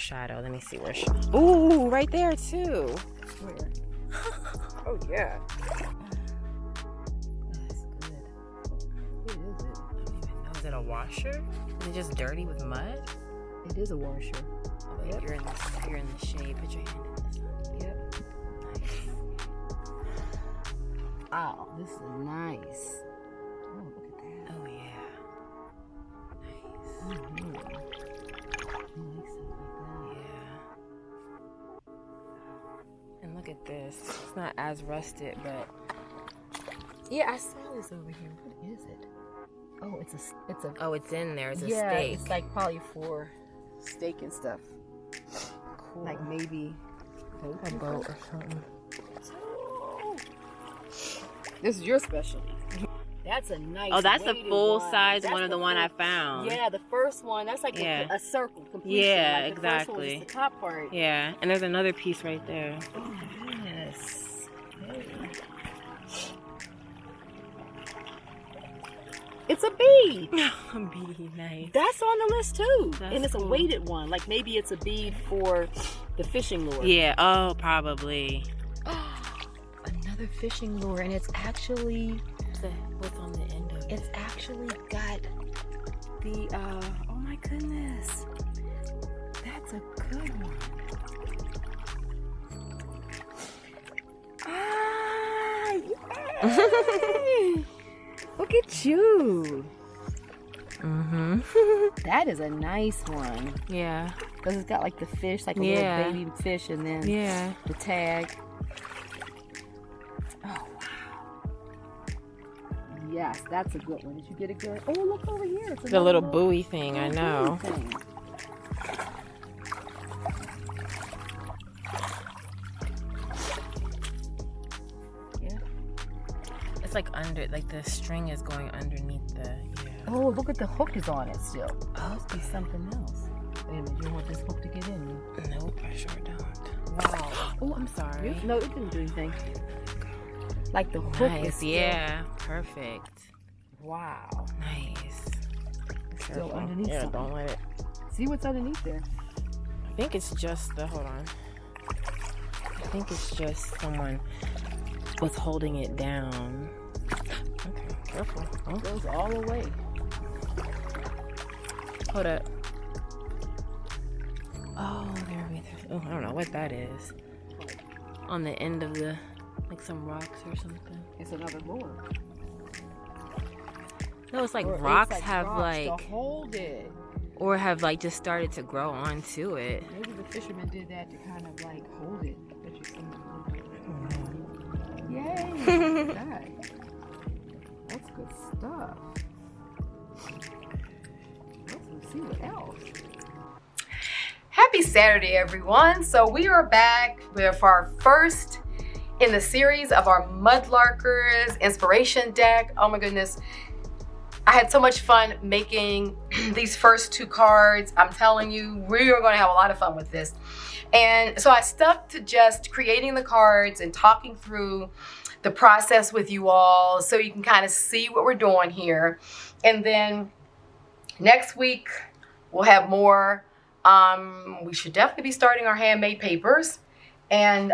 shadow. Let me see where she... Ooh, right there too. Where? Oh yeah. That's good. What is it? I don't even know. Is it a washer? Is it just dirty with mud? It is a washer. Oh, wait, you're in the shade. Put your hand in this one. Yep. Nice. Wow, this is nice. Oh, look at that. Oh yeah. Nice. Mm-hmm. I like stuff like that. Yeah. And look at this. It's not as rusted, but yeah, I saw this over here. What is it? Oh, it's a. Oh, it's in there. It's a yeah, steak. it's like probably for steak and stuff. Cool. Like maybe a boat or something. This is your specialty. That's a nice. Oh, that's the weighted full one. size That's one of the one I found. Yeah, the first one. That's like a circle completion. Yeah, like the exactly. First one is the top part. Yeah, and there's another piece right there. Oh my goodness. Hey. It's a bead. A bead, nice. That's on the list too. That's and it's cool. a weighted one. Like maybe it's a bead for the fishing lure. Yeah, oh, probably. Another fishing lure, and it's actually What's on the end of it? it's actually got the oh my goodness. That's a good one. Ah, yay! Look at you. Mm-hmm. That is a nice one. Yeah. Because it's got like the fish, like a Yeah. little baby fish, and then Yeah. the tag. Oh, wow. Yes, that's a good one. Did you get a good? Oh, look over here. It's The little buoy thing, I know. buoy thing. Yeah. It's like like the string is going underneath the, yeah. Oh, look at the hook is on it still. Oh, Must be something else. Wait a minute, you don't want this hook to get in you. Nope, I sure don't. Wow. Oh, I'm sorry. No, it didn't do anything. Like the hook is Nice, still. yeah, perfect. Wow. Nice. Still underneath Yeah, something. don't let it. See what's underneath there. I think it's just the, hold on. I think it's just someone was holding it down. Okay, careful. Oh, It goes all the way. hold up. Oh, there we go. Oh, I don't know what that is. On the end of the, like some rocks or something. It's another lure. No, it's like Or it's rocks like have rocks like, to hold it. or have like just started to grow onto it. Maybe the fisherman did that to kind of like hold it. Bet you something. Yay! Look at that. That's good stuff. Let's see what else. Happy Saturday, everyone. So we are back with our first in the series of our Mudlarkers inspiration deck. Oh my goodness. I had so much fun making these first two cards. I'm telling you, we are going to have a lot of fun with this. And so I stuck to just creating the cards and talking through the process with you all so you can kind of see what we're doing here. And then next week, we'll have more. We should definitely be starting our handmade papers. And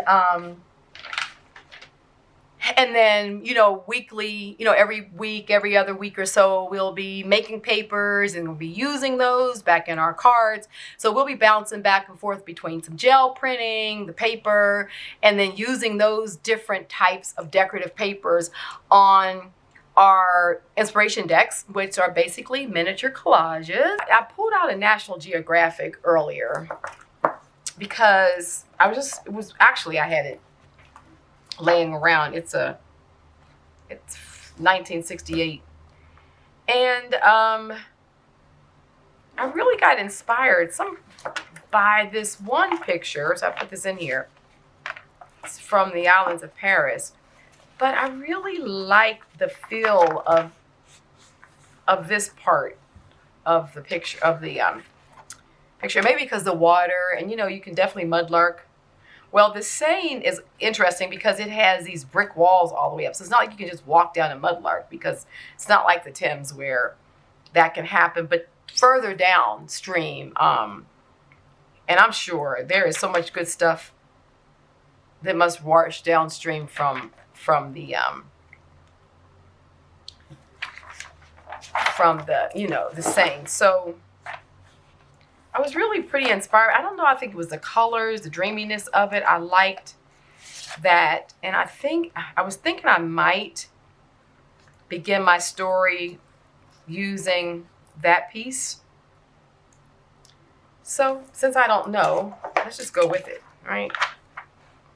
then, you know, weekly, you know, every week, every other week or so, we'll be making papers and we'll be using those back in our cards. So we'll be bouncing back and forth between some gel printing, the paper, and then using those different types of decorative papers on our inspiration decks, which are basically miniature collages. I pulled out a National Geographic earlier because I had it laying around. It's 1968, and I really got inspired by this one picture. So I put this in here. It's from the islands of Paris, but I really like the feel of this part of the picture maybe because the water, and you know, you can definitely mudlark. Well, the Seine is interesting because it has these brick walls all the way up. So it's not like you can just walk down and mudlark, because it's not like the Thames where that can happen. But further downstream, and And I'm sure there is so much good stuff that must wash downstream from the you know, the saying. So I was really pretty inspired. I don't know, I think it was the colors, the dreaminess of it. I liked that. And I was thinking I might begin my story using that piece. So since I don't know, let's just go with it, right?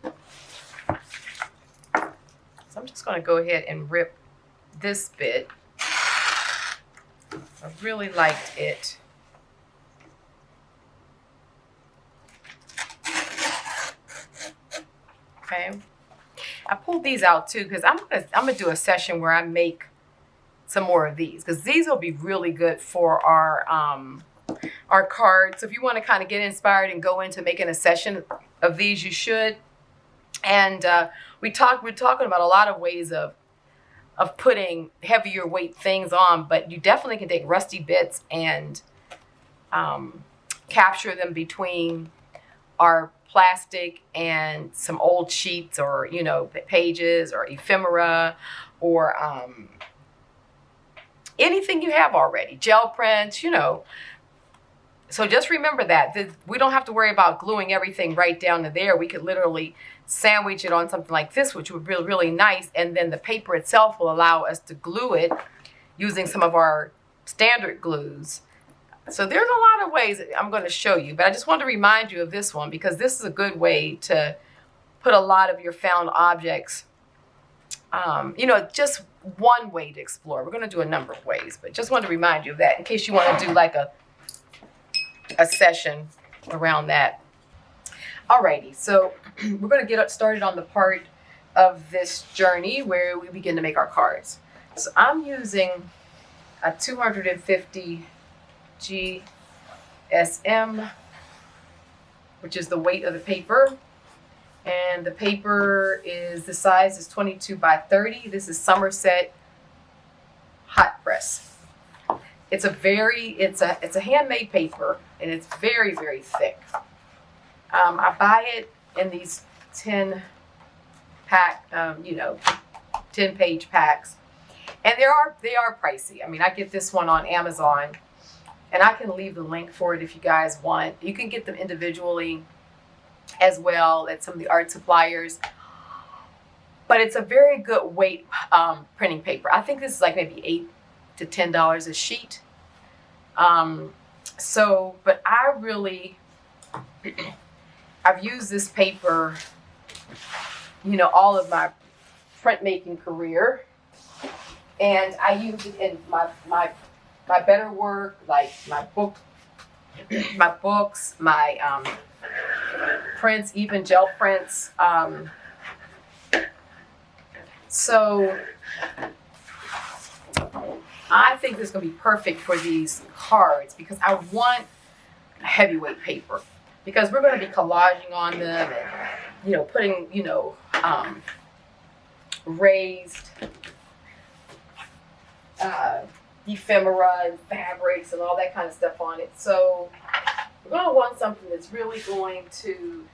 So I'm just going to go ahead and rip this bit. I really liked it. Okay. I pulled these out too because I'm gonna do a session where I make some more of these, because these will be really good for our cards. So if you want to kind of get inspired and go into making a session of these, you should. And we're talking about a lot of ways of putting heavier weight things on, but you definitely can take rusty bits and capture them between our plastic and some old sheets, or, you know, pages or ephemera, or anything you have already, gel prints, you know. So just remember that we don't have to worry about gluing everything right down to there. We could literally sandwich it on something like this, which would be really nice, and then the paper itself will allow us to glue it using some of our standard glues. So there's a lot of ways that I'm going to show you, but I just want to remind you of this one because this is a good way to put a lot of your found objects, you know, just one way to explore. We're going to do a number of ways, but just want to remind you of that in case you want to do like a session around that. Alrighty, so we're going to get started on the part of this journey where we begin to make our cards. So I'm using a 250 GSM, which is the weight of the paper. And the paper the size is 22 by 30. This is Somerset hot press. It's a handmade paper, and it's very, very thick. I buy it in these 10 page packs, and they are pricey. I mean, I get this one on Amazon, and I can leave the link for it if you guys want. You can get them individually as well at some of the art suppliers, but it's a very good weight printing paper. I think this is like maybe $8 to $10 a sheet. But I've used this paper, you know, all of my printmaking career, and I use it in my better work, like my books, my prints, even gel prints. So I think this is going to be perfect for these cards because I want a heavyweight paper, because we're going to be collaging on them and, you know, putting, you know, raised ephemera and fabrics and all that kind of stuff on it. So we're going to want something that's really going to,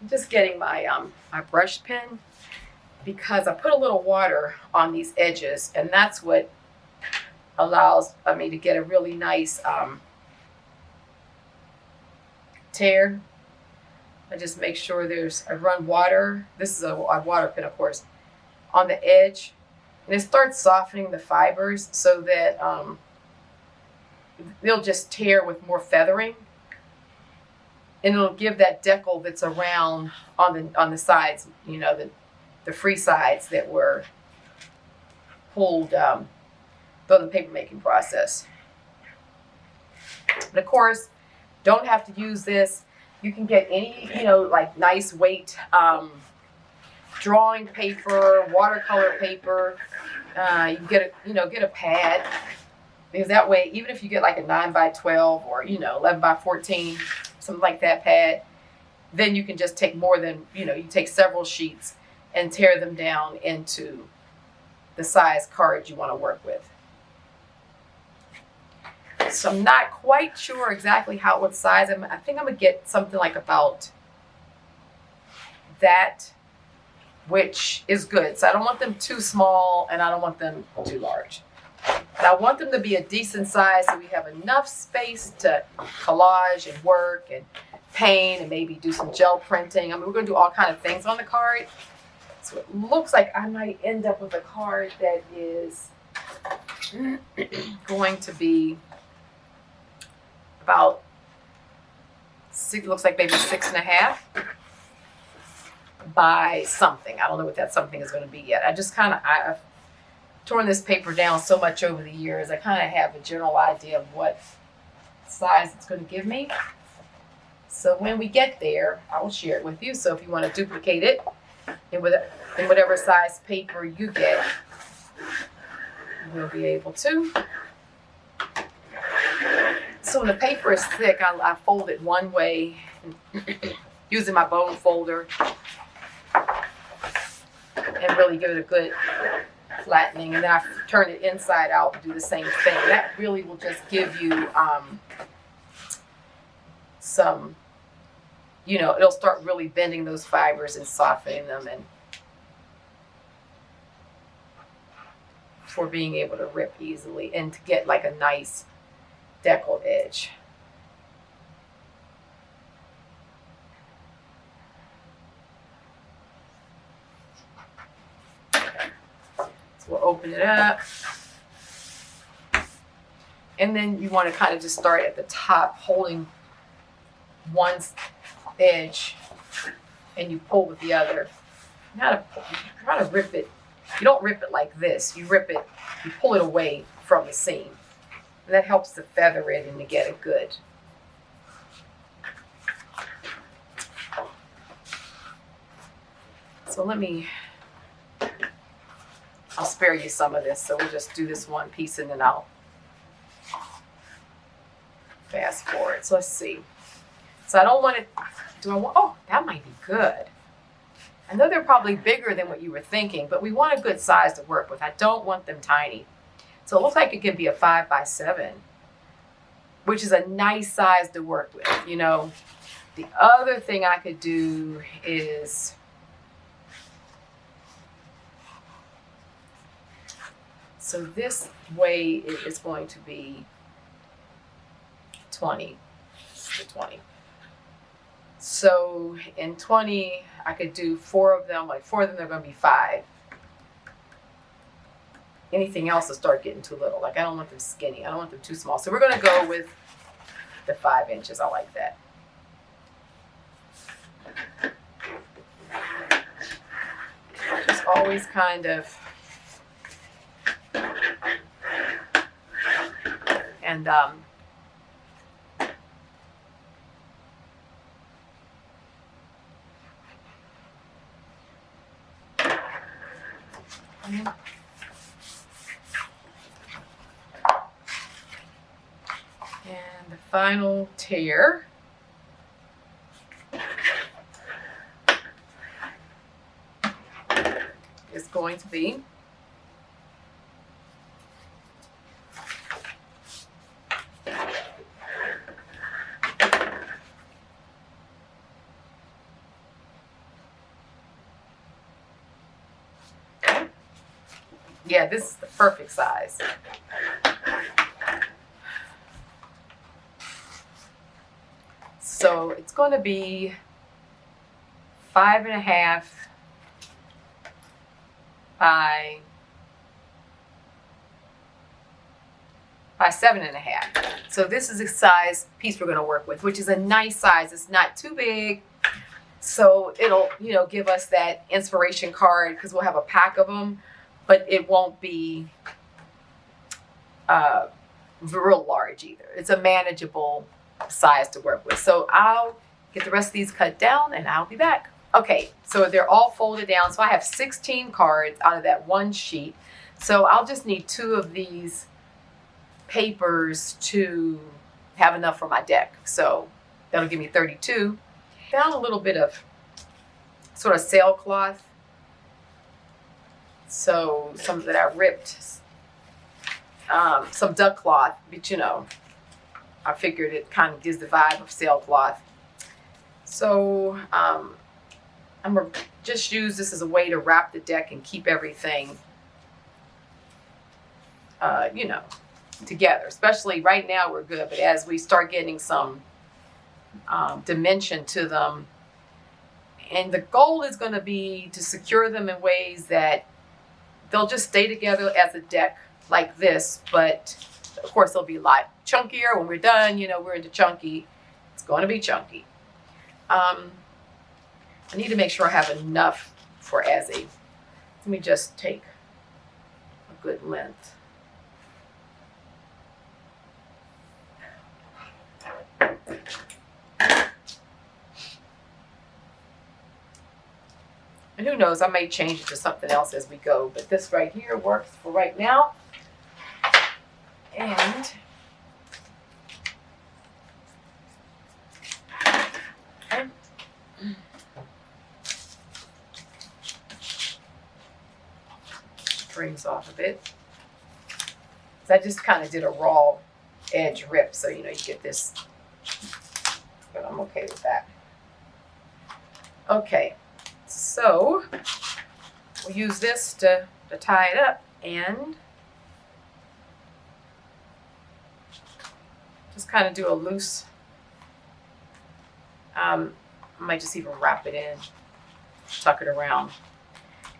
I'm just getting my my brush pen, because I put a little water on these edges, and that's what allows me to get a really nice tear. I just make sure I run water. This is a water pen, of course, on the edge, and it starts softening the fibers so that they'll just tear with more feathering, and it'll give that decal that's around on the sides, you know, the free sides that were pulled during the paper making process. But of course, don't have to use this. You can get any, you know, like nice weight drawing paper, watercolor paper. You can get a pad, because that way, even if you get like a 9 by 12 or, you know, 11 by 14, something like that pad, then you can just take more than, you know, you take several sheets and tear them down into the size card you want to work with. So I'm not quite sure exactly what size. I think I'm gonna get something like about that, which is good. So I don't want them too small and I don't want them too large. And I want them to be a decent size so we have enough space to collage and work and paint and maybe do some gel printing. I mean, we're gonna do all kinds of things on the card. So it looks like I might end up with a card that is going to be about six, looks like maybe 6.5 by something. I don't know what that something is going to be yet. I've torn this paper down so much over the years. I kind of have a general idea of what size it's going to give me. So when we get there, I will share it with you. So if you want to duplicate it in whatever size paper you get, you'll be able to. So when the paper is thick, I fold it one way using my bone folder and really give it a good flattening. And then I turn it inside out and do the same thing. That really will just give you some, you know, it'll start really bending those fibers and softening them, and for being able to rip easily and to get like a nice deckled edge. So we'll open it up. And then you want to kind of just start at the top, holding one edge and you pull with the other. You try to rip it. You don't rip it like this. You rip it, you pull it away from the seam. And that helps to feather it and to get it good. So I'll spare you some of this. So we'll just do this one piece and then I'll fast forward. So let's see. So I don't want it, oh, that might be good. I know they're probably bigger than what you were thinking, but we want a good size to work with. I don't want them tiny. So it looks like it could be a 5 by 7, which is a nice size to work with. You know, the other thing I could do is, so this way it is going to be 20 to 20. So in 20, I could do 4 of them, like 4 of them, they're going to be 5. Anything else will start getting too little. Like I don't want them skinny. I don't want them too small. So we're going to go with the 5 inches. I like that. Just always kind of, and the final tear is going to be yeah, this is the perfect size. So it's going to be 5.5 by 7.5. So this is the size piece we're going to work with, which is a nice size. It's not too big. So it'll, you know, give us that inspiration card because we'll have a pack of them, but it won't be real large either. It's a manageable size to work with. So I'll get the rest of these cut down and I'll be back. Okay, so they're all folded down. So I have 16 cards out of that one sheet. So I'll just need 2 of these papers to have enough for my deck. So that'll give me 32. Found a little bit of sort of sailcloth. So some that I ripped, some duck cloth, but you know, I figured it kind of gives the vibe of sailcloth. So I'm gonna just use this as a way to wrap the deck and keep everything, you know, together. Especially right now we're good, but as we start getting some dimension to them, and the goal is going to be to secure them in ways that they'll just stay together as a deck like this, but of course they'll be a lot chunkier when we're done. You know, we're into chunky. It's going to be chunky. I need to make sure I have enough for as a, let me just take a good length. And who knows, I may change it to something else as we go, but this right here works for right now. And strings off of it. So I just kind of did a raw edge rip, so you know you get this, but I'm okay with that. Okay, so we'll use this to tie it up, and just kind of do a loose, I might just even wrap it in, tuck it around.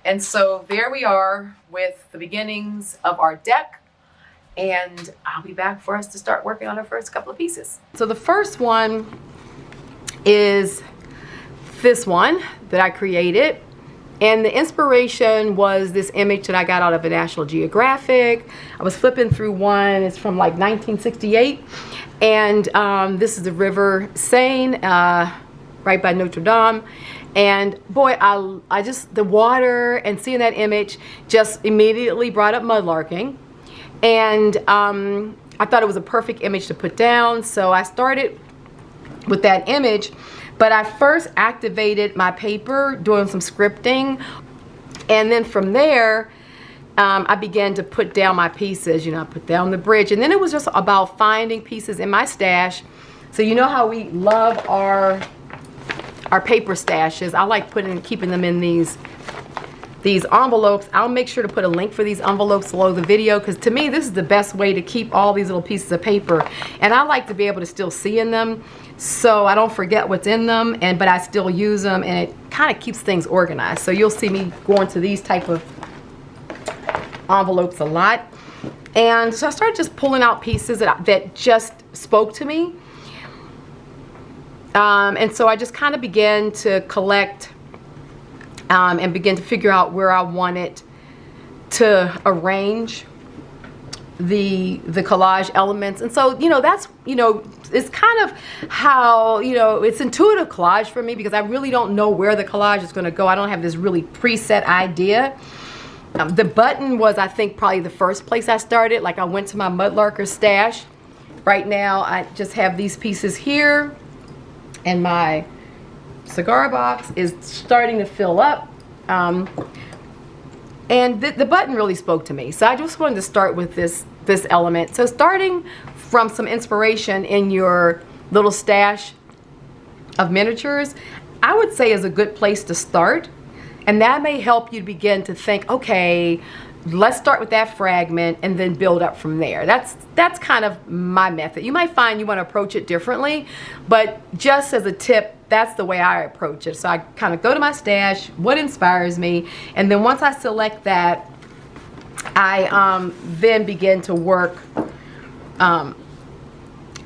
And so there we are with the beginnings of our deck, and I'll be back for us to start working on our first couple of pieces. So the first one is this one that I created, and the inspiration was this image that I got out of a National Geographic. I was flipping through one, it's from like 1968, and this is the River Seine, right by Notre Dame. And boy, I just, the water and seeing that image just immediately brought up mudlarking. And I thought it was a perfect image to put down. So I started with that image, but I first activated my paper doing some scripting. And then from there, I began to put down my pieces. You know, I put down the bridge. And then it was just about finding pieces in my stash. So you know how we love our paper stashes. I like keeping them in these envelopes. I'll make sure to put a link for these envelopes below the video, because to me this is the best way to keep all these little pieces of paper, and I like to be able to still see in them so I don't forget what's in them, but I still use them, and it kind of keeps things organized. So you'll see me going to these type of envelopes a lot. And so I started just pulling out pieces that just spoke to me. And so I just kind of began to collect and begin to figure out where I wanted to arrange the collage elements. And so, you know, that's, you know, it's kind of how, you know, it's intuitive collage for me, because I really don't know where the collage is going to go. I don't have this really preset idea. The button was, I think, probably the first place I started. Like, I went to my Mudlarker stash. Right now I just have these pieces here, and my cigar box is starting to fill up. And the button really spoke to me. So I just wanted to start with this element. So starting from some inspiration in your little stash of miniatures, I would say is a good place to start. And that may help you begin to think, okay, let's start with that fragment and then build up from there. That's kind of my method. You might find you want to approach it differently, but just as a tip, that's the way I approach it. So I kind of go to my stash, what inspires me, and then once I select that, I then begin to work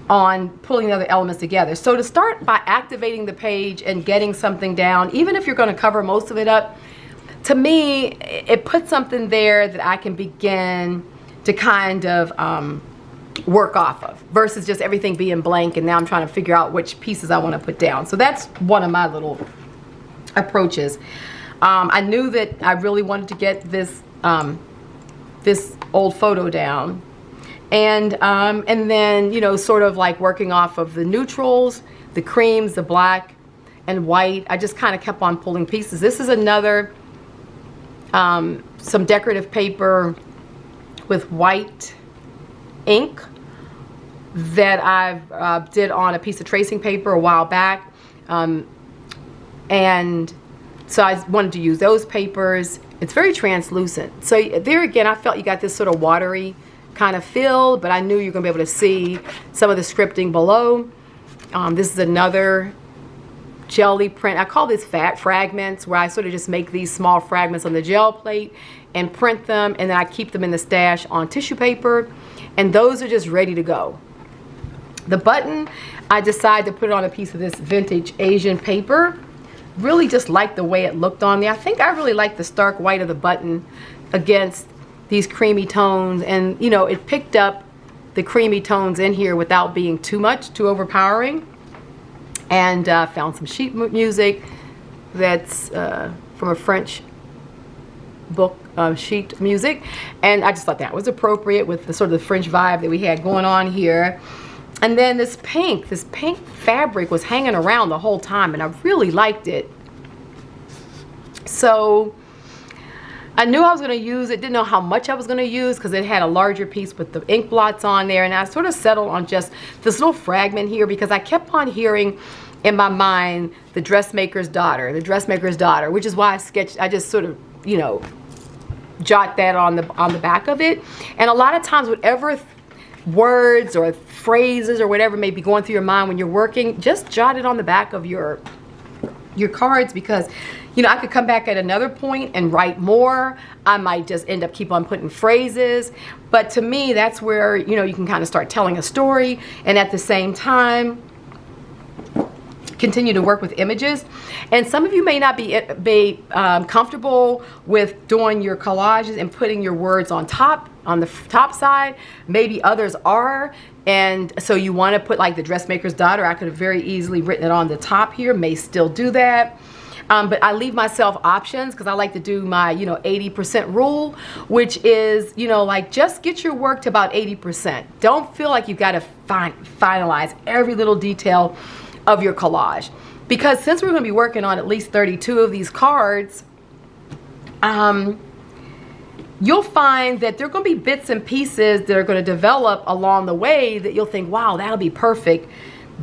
on pulling the other elements together. So to start by activating the page and getting something down, even if you're going to cover most of it up, to me, it puts something there that I can begin to kind of work off of, versus just everything being blank and now I'm trying to figure out which pieces I want to put down. So that's one of my little approaches. I knew that I really wanted to get this this old photo down, and then, you know, sort of like working off of the neutrals, the creams, the black and white. I just kind of kept on pulling pieces. This is another some decorative paper with white ink that I've did on a piece of tracing paper a while back. And so I wanted to use those papers. It's very translucent. So there again, I felt you got this sort of watery kind of feel, but I knew you're gonna be able to see some of the scripting below. This is another jelly print. I call this fat fragments, where I sort of just make these small fragments on the gel plate and print them, and then I keep them in the stash on tissue paper, and those are just ready to go. The button, I decided to put it on a piece of this vintage Asian paper. Really just like the way it looked on there. I think I really like the stark white of the button against these creamy tones, and you know, it picked up the creamy tones in here without being too overpowering. And found some sheet music that's from a French book, sheet music, and I just thought that was appropriate with the sort of the French vibe that we had going on here. And then this pink fabric was hanging around the whole time, and I really liked it. So I knew I was going to use it, didn't know how much I was going to use because it had a larger piece with the ink blots on there, and I sort of settled on just this little fragment here because I kept on hearing in my mind the dressmaker's daughter, which is why I just sort of, you know, jot that on the back of it. And a lot of times whatever words or phrases or whatever may be going through your mind when you're working, just jot it on the back of your cards, because you know, I could come back at another point and write more. I might just end up keep on putting phrases. But to me, that's where, you know, you can kind of start telling a story and at the same time continue to work with images. And some of you may not be comfortable with doing your collages and putting your words on the top side. Maybe others are. And so you want to put like the dressmaker's daughter. I could have very easily written it on the top here, may still do that. But I leave myself options because I like to do my, you know, 80% rule, which is, you know, like just get your work to about 80%. Don't feel like you've got to finalize every little detail of your collage. Because since we're going to be working on at least 32 of these cards, you'll find that there are going to be bits and pieces that are going to develop along the way that you'll think, wow, that'll be perfect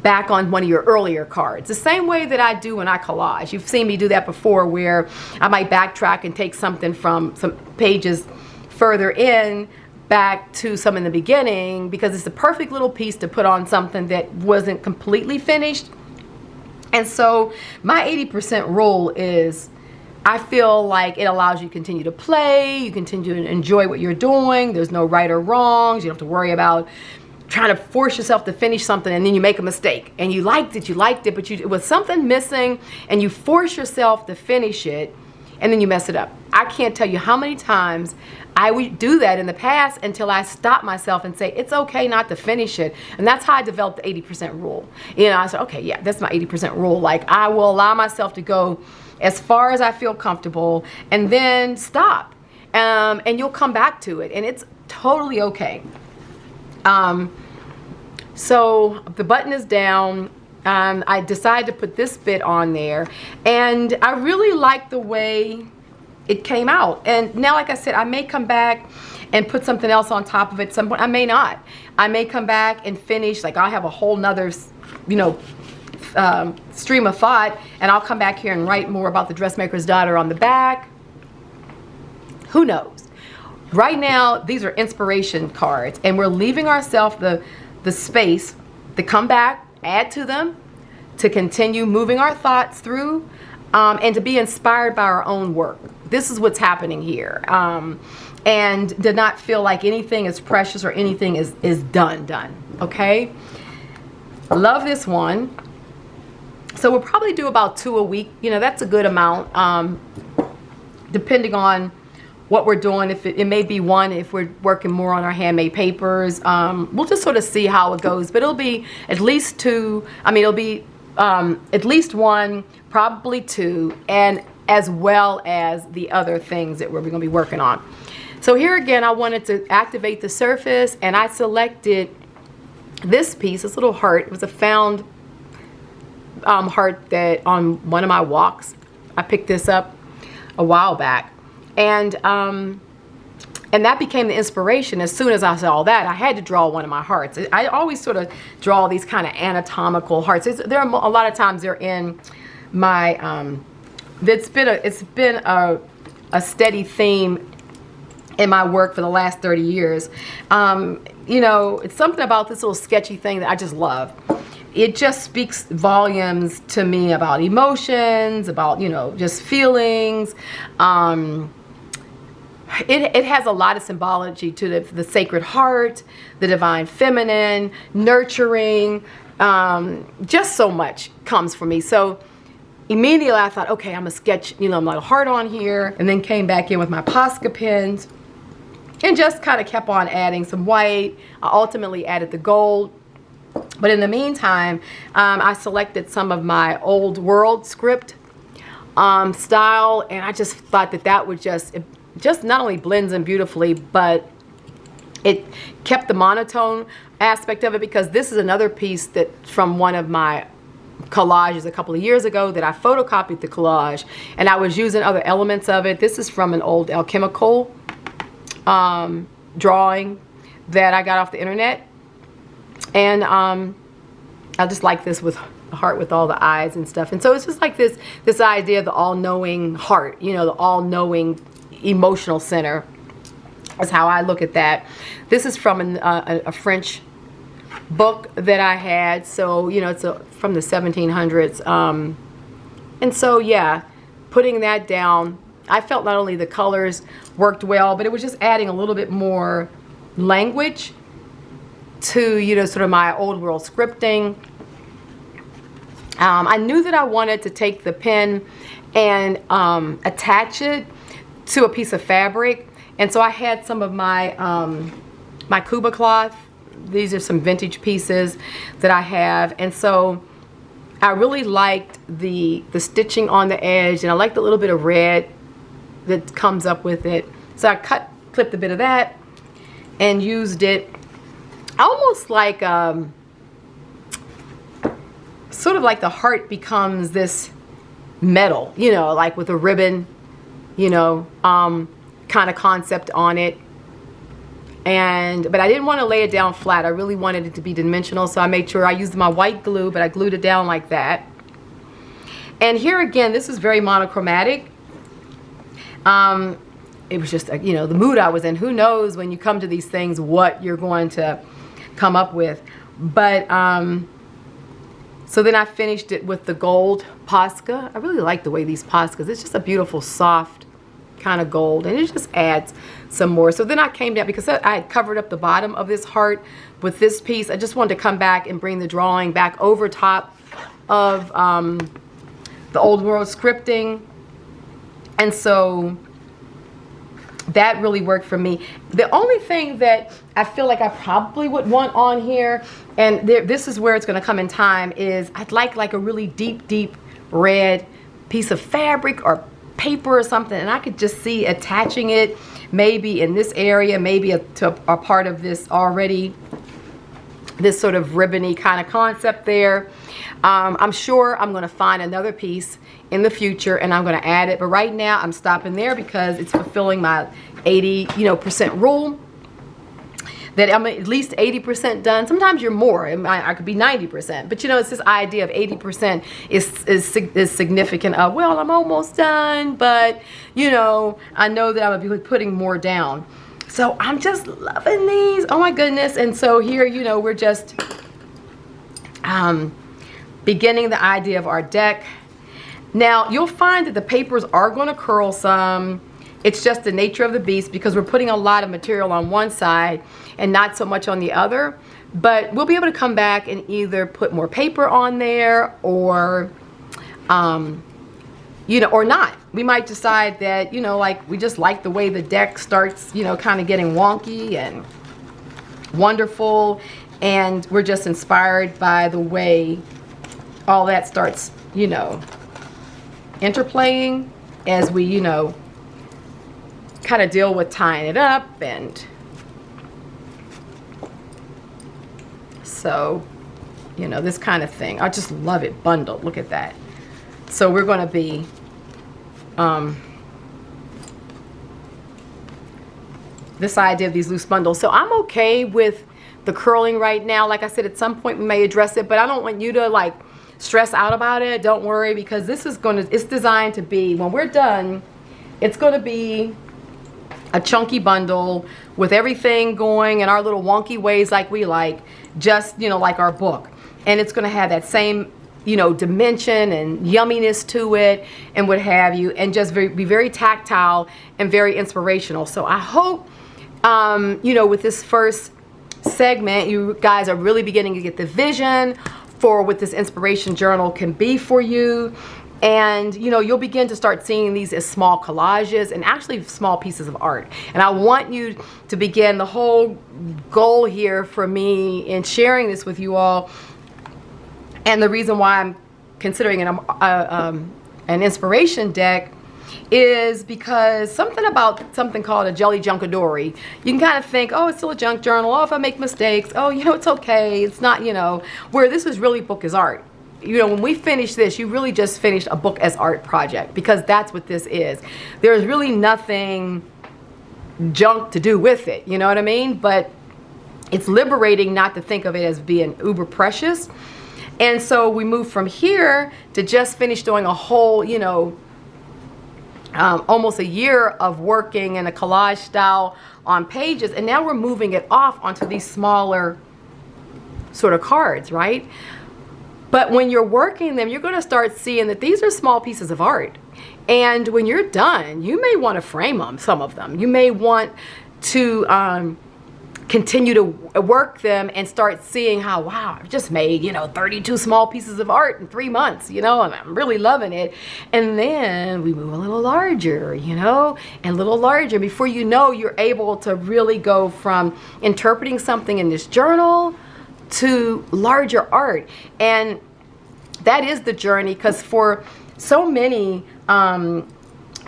back on one of your earlier cards. The same way that I do when I collage. You've seen me do that before, where I might backtrack and take something from some pages further in back to some in the beginning, because it's the perfect little piece to put on something that wasn't completely finished. And so my 80% rule is, I feel like it allows you to continue to play, you continue to enjoy what you're doing. There's no right or wrongs. You don't have to worry about trying to force yourself to finish something and then you make a mistake and you liked it, but it was something missing and you force yourself to finish it and then you mess it up. I can't tell you how many times I would do that in the past until I stop myself and say, it's okay not to finish it. And that's how I developed the 80% rule. You know, I said, okay, yeah, that's my 80% rule. Like, I will allow myself to go as far as I feel comfortable and then stop. And you'll come back to it and it's totally okay. So the button is down. I decided to put this bit on there, and I really like the way it came out. And now, like I said, I may come back and put something else on top of it at some point. I may not. I may come back and finish, like I'll have a whole nother, you know, stream of thought, and I'll come back here and write more about the dressmaker's daughter on the back. Who knows? Right now, these are inspiration cards, and we're leaving ourselves the space to come back, add to them, to continue moving our thoughts through, and to be inspired by our own work. This is what's happening here. And to not feel like anything is precious or anything is done, okay? Love this one. So we'll probably do about 2 a week. You know, that's a good amount, depending on what we're doing. If it may be 1 if we're working more on our handmade papers. We'll just sort of see how it goes, but it'll be at least 2. I mean, it'll be at least 1, probably 2, and as well as the other things that we're going to be working on. So here again, I wanted to activate the surface, and I selected this piece, this little heart. It was a found heart that on one of my walks. I picked this up a while back. And And that became the inspiration. As soon as I saw that, I had to draw one of my hearts. I always sort of draw these kind of anatomical hearts. There are a lot of times they're in my, it's been a steady theme in my work for the last 30 years. You know, it's something about this little sketchy thing that I just love. It just speaks volumes to me about emotions, about, you know, just feelings. It has a lot of symbology to the Sacred Heart, the Divine Feminine, nurturing, just so much comes for me. So immediately I thought, okay, I'm gonna sketch, you know, my heart on here, and then came back in with my Posca pens and just kind of kept on adding some white. I ultimately added the gold. But in the meantime, I selected some of my old world script style, and I just thought that that would just not only blends in beautifully, but it kept the monotone aspect of it, because this is another piece that from one of my collages a couple of years ago that I photocopied the collage, and I was using other elements of it. This is from an old alchemical drawing that I got off the internet. And I just like this with a heart with all the eyes and stuff. And so it's just like this idea of the all-knowing heart, you know, the all-knowing emotional center is how I look at that. This is from a French book that I had. So, you know, it's from the 1700s. And so, yeah, putting that down, I felt not only the colors worked well, but it was just adding a little bit more language to, you know, sort of my old world scripting. I knew that I wanted to take the pen and attach it to a piece of fabric, and so I had some of my my Cuba cloth. These are some vintage pieces that I have, and so I really liked the stitching on the edge, and I liked the little bit of red that comes up with it. So I clipped a bit of that and used it almost like sort of like the heart becomes this metal, you know, like with a ribbon, you know, kind of concept on it. But I didn't want to lay it down flat. I really wanted it to be dimensional, so I made sure I used my white glue, but I glued it down like that. And here again, this is very monochromatic. It was just, you know, the mood I was in. Who knows when you come to these things what you're going to come up with. But so then I finished it with the gold Posca. I really like the way these Poscas, it's just a beautiful soft kind of gold, and it just adds some more. So then I came down, because I had covered up the bottom of this heart with this piece. I just wanted to come back and bring the drawing back over top of the old world scripting, and so that really worked for me. The only thing that I feel like I probably would want on here, and this is where it's going to come in time, is I'd like a really deep red piece of fabric or paper or something, and I could just see attaching it maybe in this area, maybe to a part of this already, this sort of ribbony kind of concept there. I'm sure I'm going to find another piece in the future and I'm going to add it, but right now I'm stopping there because it's fulfilling my 80% rule, that I'm at least 80% done. Sometimes you're more. I could be 90%, but you know, it's this idea of 80% is significant of, well, I'm almost done, but you know, I know that I'm gonna be putting more down. So I'm just loving these. Oh my goodness. And so here, you know, we're just beginning the idea of our deck. Now you'll find that the papers are going to curl some. It's just the nature of the beast because we're putting a lot of material on one side and not so much on the other. But we'll be able to come back and either put more paper on there or, you know, or not. We might decide that, you know, like we just like the way the deck starts, you know, kind of getting wonky and wonderful. And we're just inspired by the way all that starts, you know, interplaying as we, you know, kind of deal with tying it up. And so, you know, this kind of thing. I just love it bundled. Look at that. So we're going to be this idea of these loose bundles. So I'm okay with the curling right now. Like I said, at some point we may address it, but I don't want you to like stress out about it. Don't worry, because this is it's designed to be, when we're done, it's gonna be a chunky bundle with everything going in our little wonky ways like we like, just, you know, like our book. And it's gonna have that same, you know, dimension and yumminess to it and what have you, and just be very tactile and very inspirational. So I hope, you know, with this first segment, you guys are really beginning to get the vision for what this inspiration journal can be for you. And, you know, you'll begin to start seeing these as small collages and actually small pieces of art. And I want you to begin, the whole goal here for me in sharing this with you all, and the reason why I'm considering an inspiration deck, is because something about something called a jelly junkadori. You can kind of think, oh, it's still a junk journal. Oh, if I make mistakes, oh, you know, it's okay. It's not, you know, where this is really book as art. You know, when we finish this, you really just finished a book as art project, because that's what this is. There's really nothing junk to do with it, you know what I mean? But it's liberating not to think of it as being uber precious. And so we move from here to just finish doing a whole, you know, almost a year of working in a collage style on pages, and now we're moving it off onto these smaller sort of cards, right? But when you're working them, you're going to start seeing that these are small pieces of art. And when you're done, you may want to frame them, some of them. You may want to continue to work them and start seeing how, wow, I've just made, you know, 32 small pieces of art in 3 months, you know, and I'm really loving it. And then we move a little larger, you know, and a little larger. Before you know, you're able to really go from interpreting something in this journal to larger art. And that is the journey, because for so many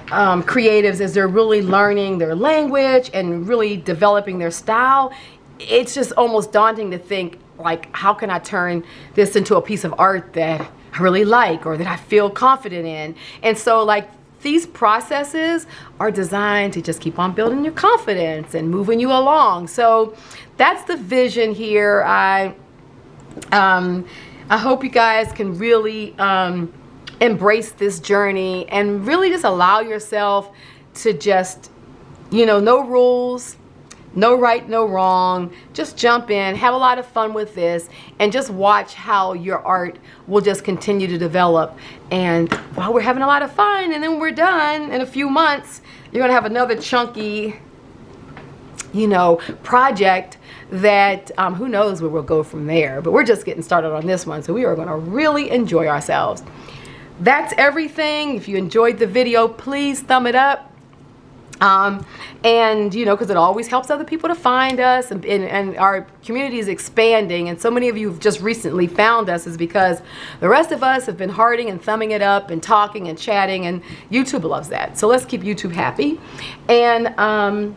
creatives, as they're really learning their language and really developing their style, it's just almost daunting to think, like, how can I turn this into a piece of art that I really like or that I feel confident in? And so, like, these processes are designed to just keep on building your confidence and moving you along. So that's the vision here. I hope you guys can really embrace this journey and really just allow yourself to just, you know, no rules, no right, no wrong. Just jump in, have a lot of fun with this, and just watch how your art will just continue to develop. And while we're having a lot of fun, and then we're done in a few months, you're gonna have another chunky, you know, project that who knows where we'll go from there. But we're just getting started on this one, so we are gonna really enjoy ourselves. That's everything. If you enjoyed the video, please thumb it up. And, you know, because it always helps other people to find us, and our community is expanding, and so many of you have just recently found us is because the rest of us have been hearting and thumbing it up and talking and chatting, and YouTube loves that. So let's keep YouTube happy. And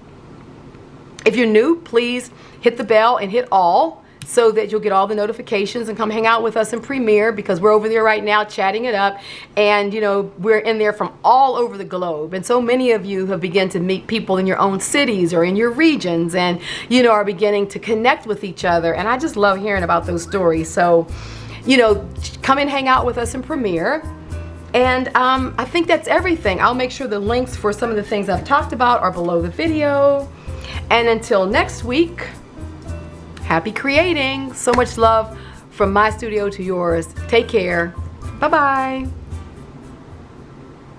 if you're new, please hit the bell and hit all, so that you'll get all the notifications and come hang out with us in Premiere, because we're over there right now chatting it up. And, you know, we're in there from all over the globe. And so many of you have begun to meet people in your own cities or in your regions, and, you know, are beginning to connect with each other. And I just love hearing about those stories. So, you know, come and hang out with us in Premiere. And I think that's everything. I'll make sure the links for some of the things I've talked about are below the video. And until next week, happy creating. So much love from my studio to yours. Take care. Bye-bye.